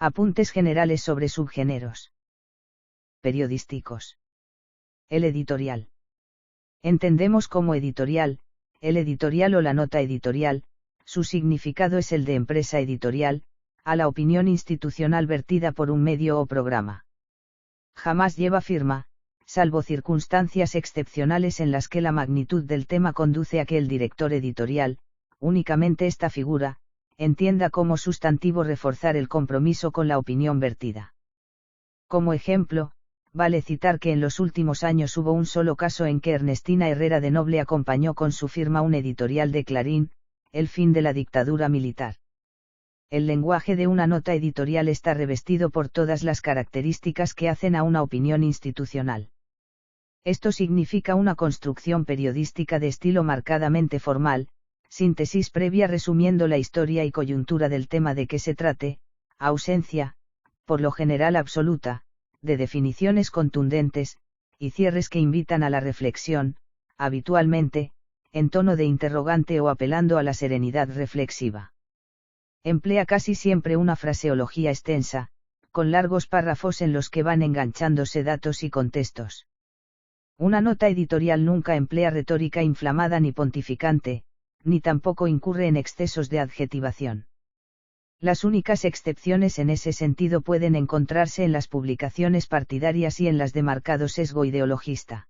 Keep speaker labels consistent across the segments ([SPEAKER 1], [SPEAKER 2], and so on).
[SPEAKER 1] Apuntes generales sobre subgéneros periodísticos. El editorial. Entendemos como editorial, el editorial o la nota editorial, su significado es el de empresa editorial, a la opinión institucional vertida por un medio o programa. Jamás lleva firma, salvo circunstancias excepcionales en las que la magnitud del tema conduce a que el director editorial, únicamente esta figura, entienda como sustantivo reforzar el compromiso con la opinión vertida. Como ejemplo, vale citar que en los últimos años hubo un solo caso en que Ernestina Herrera de Noble acompañó con su firma un editorial de Clarín, El fin de la dictadura militar. El lenguaje de una nota editorial está revestido por todas las características que hacen a una opinión institucional. Esto significa una construcción periodística de estilo marcadamente formal, síntesis previa resumiendo la historia y coyuntura del tema de que se trate, ausencia, por lo general absoluta, de definiciones contundentes, y cierres que invitan a la reflexión, habitualmente, en tono de interrogante o apelando a la serenidad reflexiva. Emplea casi siempre una fraseología extensa, con largos párrafos en los que van enganchándose datos y contextos. Una nota editorial nunca emplea retórica inflamada ni pontificante, ni tampoco incurre en excesos de adjetivación. Las únicas excepciones en ese sentido pueden encontrarse en las publicaciones partidarias y en las de marcado sesgo ideologista.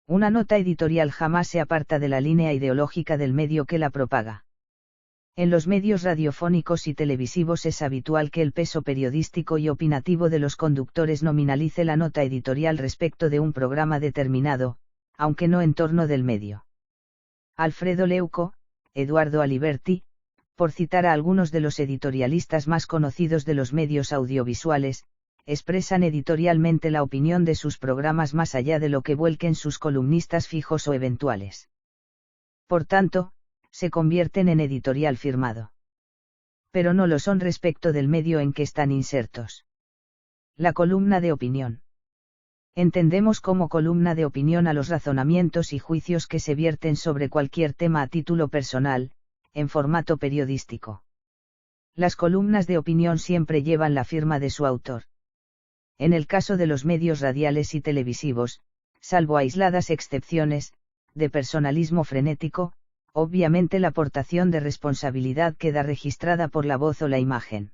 [SPEAKER 1] Una nota editorial jamás se aparta de la línea ideológica del medio que la propaga. En los medios radiofónicos y televisivos es habitual que el peso periodístico y opinativo de los conductores nominalice la nota editorial respecto de un programa determinado, aunque no en torno del medio. Alfredo Leuco, Eduardo Aliberti, por citar a algunos de los editorialistas más conocidos de los medios audiovisuales, expresan editorialmente la opinión de sus programas más allá de lo que vuelquen sus columnistas fijos o eventuales. Por tanto, se convierten en editorial firmado. Pero no lo son respecto del medio en que están insertos. La columna de opinión. Entendemos como columna de opinión a los razonamientos y juicios que se vierten sobre cualquier tema a título personal, en formato periodístico. Las columnas de opinión siempre llevan la firma de su autor. En el caso de los medios radiales y televisivos, salvo aisladas excepciones, de personalismo frenético, obviamente la aportación de responsabilidad queda registrada por la voz o la imagen.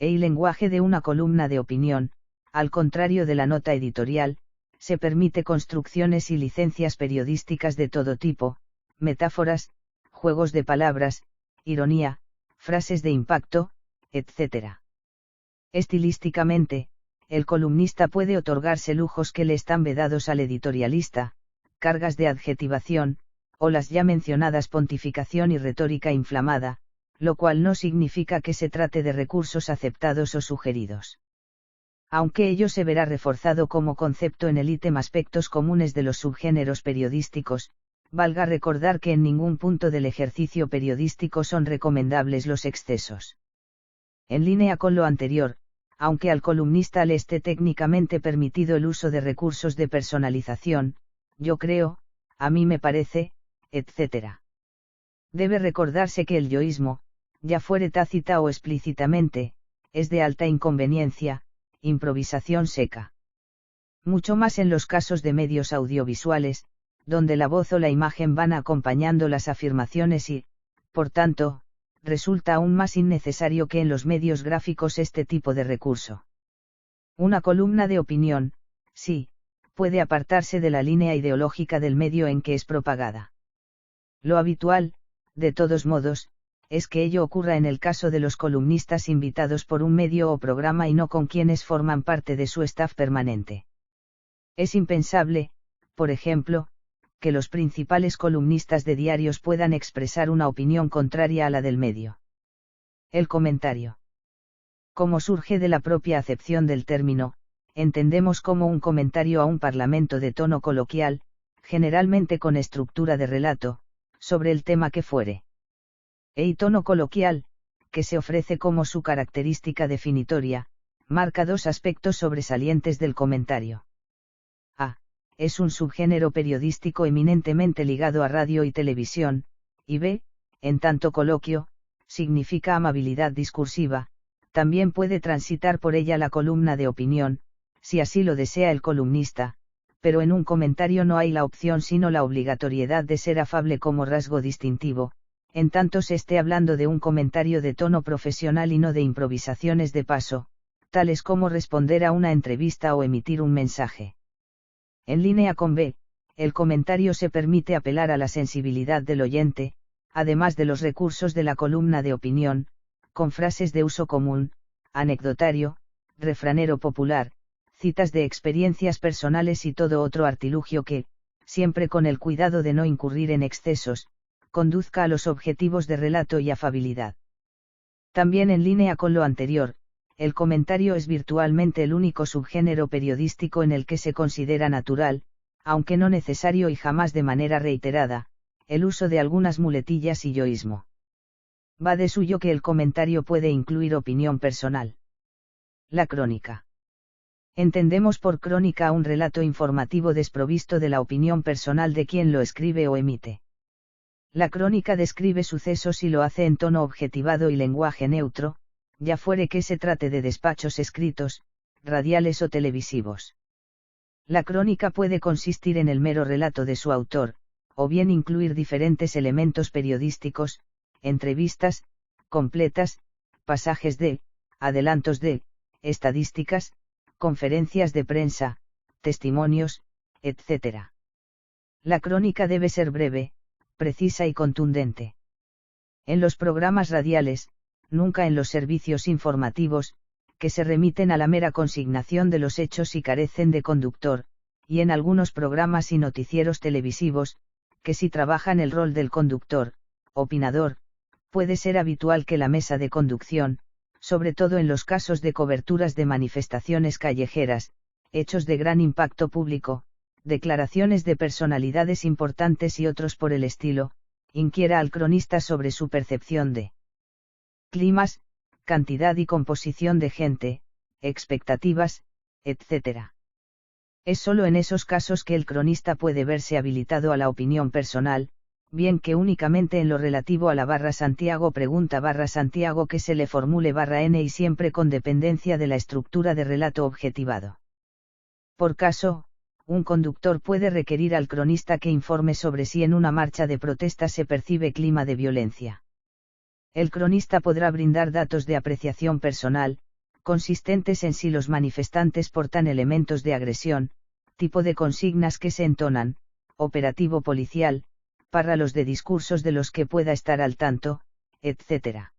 [SPEAKER 1] El lenguaje de una columna de opinión, al contrario de la nota editorial, se permite construcciones y licencias periodísticas de todo tipo, metáforas, juegos de palabras, ironía, frases de impacto, etc. Estilísticamente, el columnista puede otorgarse lujos que le están vedados al editorialista, cargas de adjetivación, o las ya mencionadas pontificación y retórica inflamada, lo cual no significa que se trate de recursos aceptados o sugeridos. Aunque ello se verá reforzado como concepto en el ítem aspectos comunes de los subgéneros periodísticos, valga recordar que en ningún punto del ejercicio periodístico son recomendables los excesos. En línea con lo anterior, aunque al columnista le esté técnicamente permitido el uso de recursos de personalización, yo creo, a mí me parece, etc. Debe recordarse que el yoísmo, ya fuere tácita o explícitamente, es de alta inconveniencia, improvisación seca. Mucho más en los casos de medios audiovisuales, donde la voz o la imagen van acompañando las afirmaciones y, por tanto, resulta aún más innecesario que en los medios gráficos este tipo de recurso. Una columna de opinión, sí, puede apartarse de la línea ideológica del medio en que es propagada. Lo habitual, de todos modos, es que ello ocurra en el caso de los columnistas invitados por un medio o programa y no con quienes forman parte de su staff permanente. Es impensable, por ejemplo, que los principales columnistas de diarios puedan expresar una opinión contraria a la del medio. El comentario. Como surge de la propia acepción del término, entendemos como un comentario a un parlamento de tono coloquial, generalmente con estructura de relato, sobre el tema que fuere. Y tono coloquial, que se ofrece como su característica definitoria, marca dos aspectos sobresalientes del comentario. A. Es un subgénero periodístico eminentemente ligado a radio y televisión, y B. En tanto coloquio, significa amabilidad discursiva, también puede transitar por ella la columna de opinión, si así lo desea el columnista, pero en un comentario no hay la opción sino la obligatoriedad de ser afable como rasgo distintivo, en tanto se esté hablando de un comentario de tono profesional y no de improvisaciones de paso, tales como responder a una entrevista o emitir un mensaje. En línea con B, el comentario se permite apelar a la sensibilidad del oyente, además de los recursos de la columna de opinión, con frases de uso común, anecdotario, refranero popular, citas de experiencias personales y todo otro artilugio que, siempre con el cuidado de no incurrir en excesos, conduzca a los objetivos de relato y afabilidad. También en línea con lo anterior, el comentario es virtualmente el único subgénero periodístico en el que se considera natural, aunque no necesario y jamás de manera reiterada, el uso de algunas muletillas y yoísmo. Va de suyo que el comentario puede incluir opinión personal. La crónica. Entendemos por crónica a un relato informativo desprovisto de la opinión personal de quien lo escribe o emite. La crónica describe sucesos y lo hace en tono objetivado y lenguaje neutro, ya fuere que se trate de despachos escritos, radiales o televisivos. La crónica puede consistir en el mero relato de su autor, o bien incluir diferentes elementos periodísticos, entrevistas, completas, pasajes de, adelantos de, estadísticas, conferencias de prensa, testimonios, etc. La crónica debe ser breve, precisa y contundente. En los programas radiales, nunca en los servicios informativos, que se remiten a la mera consignación de los hechos y carecen de conductor, y en algunos programas y noticieros televisivos, que sí trabajan el rol del conductor, opinador, puede ser habitual que la mesa de conducción, sobre todo en los casos de coberturas de manifestaciones callejeras, hechos de gran impacto público, declaraciones de personalidades importantes y otros por el estilo, inquiera al cronista sobre su percepción de climas, cantidad y composición de gente, expectativas, etc. Es solo en esos casos que el cronista puede verse habilitado a la opinión personal, bien que únicamente en lo relativo a la /Santiago pregunta /Santiago que se le formule /n y siempre con dependencia de la estructura de relato objetivado. Por caso, un conductor puede requerir al cronista que informe sobre si en una marcha de protesta se percibe clima de violencia. El cronista podrá brindar datos de apreciación personal, consistentes en si los manifestantes portan elementos de agresión, tipo de consignas que se entonan, operativo policial, párralos de discursos de los que pueda estar al tanto, etc.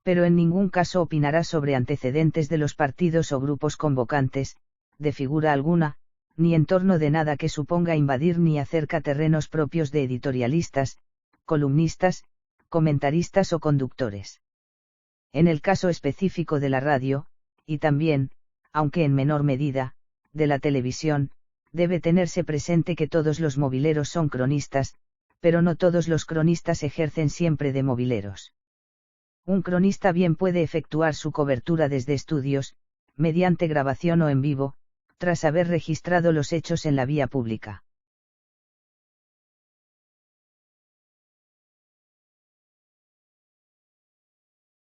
[SPEAKER 1] Pero en ningún caso opinará sobre antecedentes de los partidos o grupos convocantes, de figura alguna, ni en torno de nada que suponga invadir ni acerca terrenos propios de editorialistas, columnistas, comentaristas o conductores. En el caso específico de la radio, y también, aunque en menor medida, de la televisión, debe tenerse presente que todos los mobileros son cronistas, pero no todos los cronistas ejercen siempre de mobileros. Un cronista bien puede efectuar su cobertura desde estudios, mediante grabación o en vivo, tras haber registrado los hechos en la vía pública.